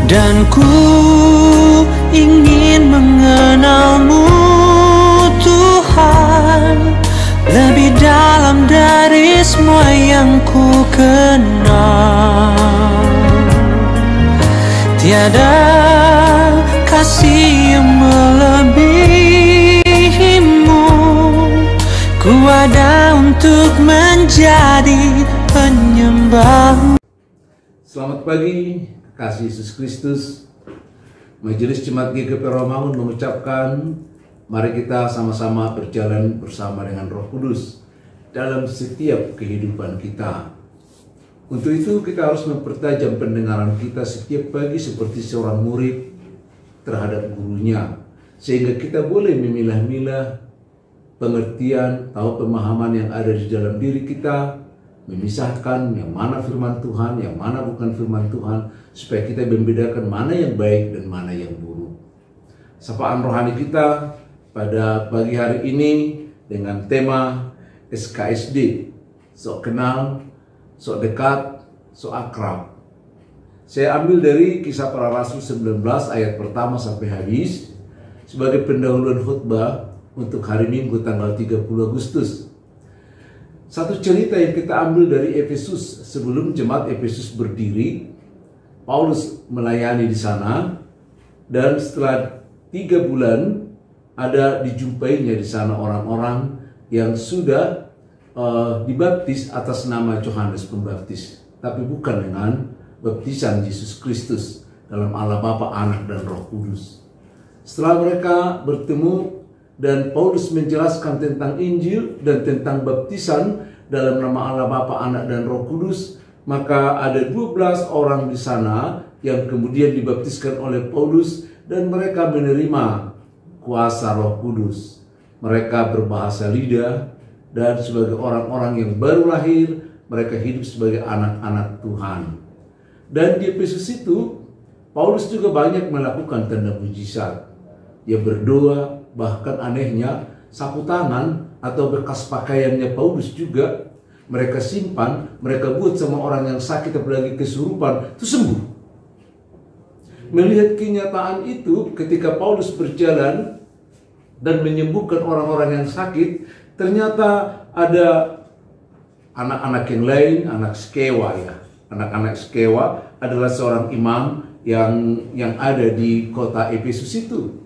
Dan ku ingin mengenalmu Tuhan, lebih dalam dari semua yang ku kenal. Tiada kasih yang melebihimu, ku ada untuk menjadi penyembah. Selamat pagi, kasih Yesus Kristus. Majelis Jemaat GKP Romangun mengucapkan, mari kita sama-sama berjalan bersama dengan Roh Kudus dalam setiap kehidupan kita. Untuk itu kita harus mempertajam pendengaran kita setiap pagi seperti seorang murid terhadap gurunya, sehingga kita boleh memilah-milah pengertian atau pemahaman yang ada di dalam diri kita, memisahkan yang mana firman Tuhan, yang mana bukan firman Tuhan, supaya kita membedakan mana yang baik dan mana yang buruk. Sapaan rohani kita pada pagi hari ini dengan tema SKSD, sok kenal, sok dekat, sok akrab. Saya ambil dari Kisah Para Rasul 19 ayat pertama sampai habis sebagai pendahuluan khutbah untuk hari Minggu tanggal 30 Agustus. Satu cerita yang kita ambil dari Efesus. Sebelum jemaat Efesus berdiri, Paulus melayani di sana, dan setelah 3 bulan ada dijumpainya di sana orang-orang yang sudah dibaptis atas nama Yohanes Pembaptis, tapi bukan dengan baptisan Yesus Kristus dalam Allah Bapa, Anak, dan Roh Kudus. Setelah mereka bertemu dan Paulus menjelaskan tentang Injil dan tentang baptisan dalam nama Allah Bapa, Anak, dan Roh Kudus, maka ada 12 orang di sana yang kemudian dibaptiskan oleh Paulus dan mereka menerima kuasa Roh Kudus. Mereka berbahasa lidah dan sebagai orang-orang yang baru lahir, mereka hidup sebagai anak-anak Tuhan. Dan di Efesus itu Paulus juga banyak melakukan tanda mujizat. Dia berdoa, bahkan anehnya sapu tangan atau bekas pakaiannya Paulus juga mereka simpan, mereka buat sama orang yang sakit apalagi kesurupan, itu sembuh. Melihat kenyataan itu, ketika Paulus berjalan dan menyembuhkan orang-orang yang sakit, ternyata ada anak-anak yang lain, anak Skewa ya. Anak-anak Skewa adalah seorang imam yang ada di kota Efesus itu.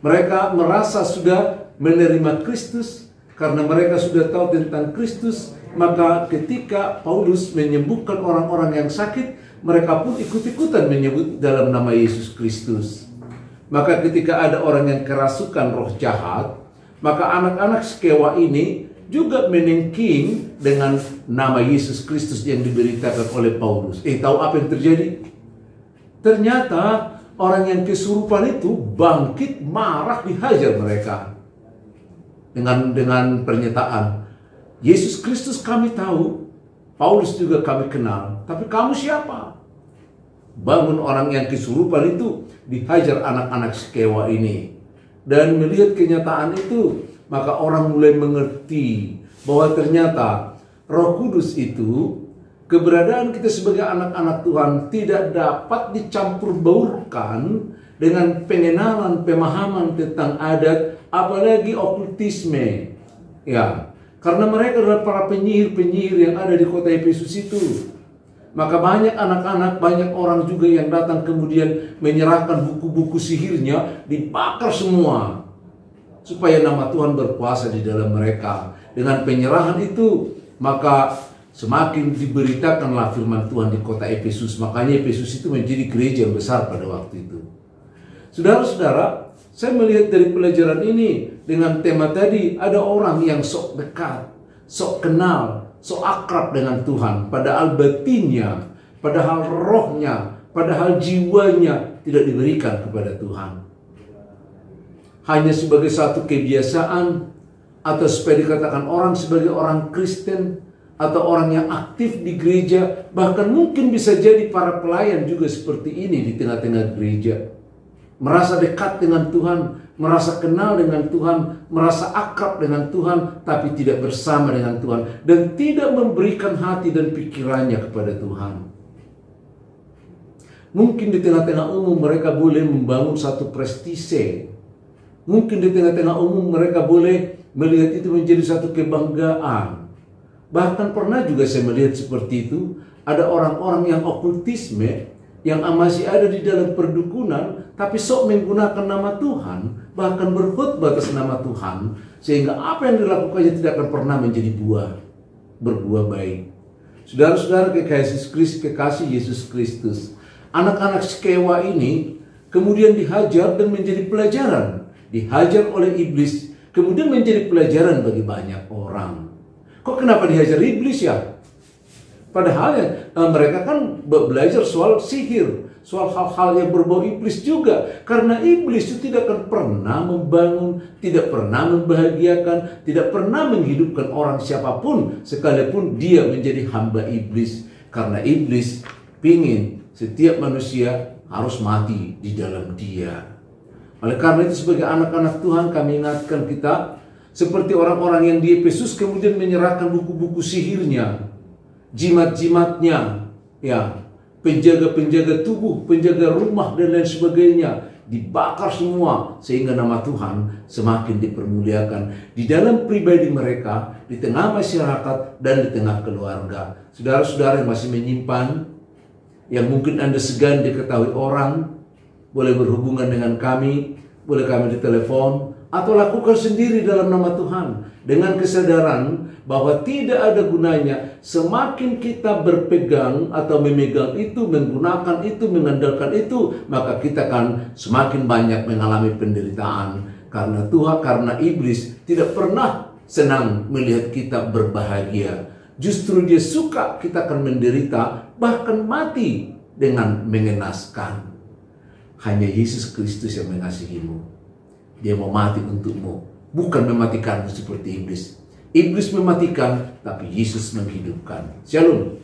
Mereka merasa sudah menerima Kristus karena mereka sudah tahu tentang Kristus. Maka ketika Paulus menyembuhkan orang-orang yang sakit, mereka pun ikut-ikutan menyebut dalam nama Yesus Kristus. Maka ketika ada orang yang kerasukan roh jahat, maka anak-anak Skewa ini juga menengking dengan nama Yesus Kristus yang diberitakan oleh Paulus. Tahu apa yang terjadi? Ternyata orang yang kesurupan itu bangkit, marah, dihajar mereka dengan pernyataan, Yesus Kristus kami tahu, Paulus juga kami kenal, tapi kamu siapa? Bangun orang yang kesurupan itu, dihajar anak-anak Skewa ini. Dan melihat kenyataan itu, maka orang mulai mengerti bahwa ternyata Roh Kudus itu, keberadaan kita sebagai anak-anak Tuhan tidak dapat dicampur baurkan dengan pengenalan, pemahaman tentang adat, apalagi okultisme. Ya, karena mereka adalah para penyihir-penyihir yang ada di kota Efesus itu. Maka banyak anak-anak, banyak orang juga yang datang kemudian menyerahkan buku-buku sihirnya, dibakar semua, supaya nama Tuhan berkuasa di dalam mereka. Dengan penyerahan itu, maka semakin diberitakanlah firman Tuhan di kota Efesus. Makanya Efesus itu menjadi gereja yang besar pada waktu itu. Saudara-saudara, saya melihat dari pelajaran ini dengan tema tadi, ada orang yang sok dekat, sok kenal, sok akrab dengan Tuhan. Padahal batinnya, padahal rohnya, padahal jiwanya tidak diberikan kepada Tuhan. Hanya sebagai satu kebiasaan, atau supaya dikatakan orang sebagai orang Kristen, atau orang yang aktif di gereja, bahkan mungkin bisa jadi para pelayan juga seperti ini di tengah-tengah gereja. Merasa dekat dengan Tuhan, merasa kenal dengan Tuhan, merasa akrab dengan Tuhan, tapi tidak bersama dengan Tuhan, dan tidak memberikan hati dan pikirannya kepada Tuhan. Mungkin di tengah-tengah umum mereka boleh membangun satu prestise. Mungkin di tengah-tengah umum mereka boleh melihat itu menjadi satu kebanggaan. Bahkan pernah juga saya melihat seperti itu. Ada orang-orang yang okultisme, yang masih ada di dalam perdukunan, tapi sok menggunakan nama Tuhan, bahkan berkhutbah atas nama Tuhan, sehingga apa yang dilakukannya tidak akan pernah menjadi berbuah baik. Saudara-saudara kekasih Yesus Kristus, anak-anak Skewa ini kemudian dihajar dan menjadi pelajaran. Dihajar oleh iblis, kemudian menjadi pelajaran bagi banyak orang. Kok kenapa dihajar iblis ya? Padahal mereka kan belajar soal sihir, soal hal-hal yang berbau iblis juga. Karena iblis itu tidak akan pernah membangun, tidak pernah membahagiakan, tidak pernah menghidupkan orang siapapun, sekalipun dia menjadi hamba iblis. Karena iblis pingin setiap manusia harus mati di dalam dia. Oleh karena itu sebagai anak-anak Tuhan kami ingatkan kita, seperti orang-orang yang di Efesus kemudian menyerahkan buku-buku sihirnya, jimat-jimatnya, ya, penjaga-penjaga tubuh, penjaga rumah dan lain sebagainya, dibakar semua sehingga nama Tuhan semakin dipermuliakan di dalam pribadi mereka, di tengah masyarakat dan di tengah keluarga. Saudara-saudara yang masih menyimpan, yang mungkin Anda segan diketahui orang, boleh berhubungan dengan kami, boleh kami ditelepon, atau lakukan sendiri dalam nama Tuhan dengan kesadaran bahwa tidak ada gunanya semakin kita berpegang atau memegang itu, menggunakan itu, mengandalkan itu, maka kita akan semakin banyak mengalami penderitaan. Karena Tuhan, karena iblis tidak pernah senang melihat kita berbahagia. Justru dia suka kita akan menderita, bahkan mati dengan mengenaskan. Hanya Yesus Kristus yang mengasihimu. Dia mau mati untukmu, bukan mematikanmu seperti iblis. Iblis mematikan, tapi Yesus menghidupkan. Shalom.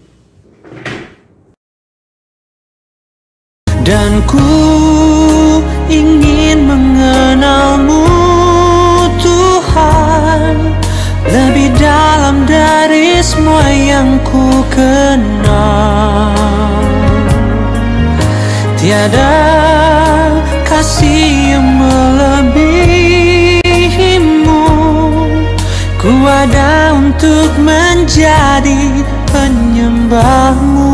Dan ku ingin mengenalmu Tuhan, lebih dalam dari semua yang ku kenal. Tiada kasih yang melebihimu. Ku ada untuk menjadi penyembahmu.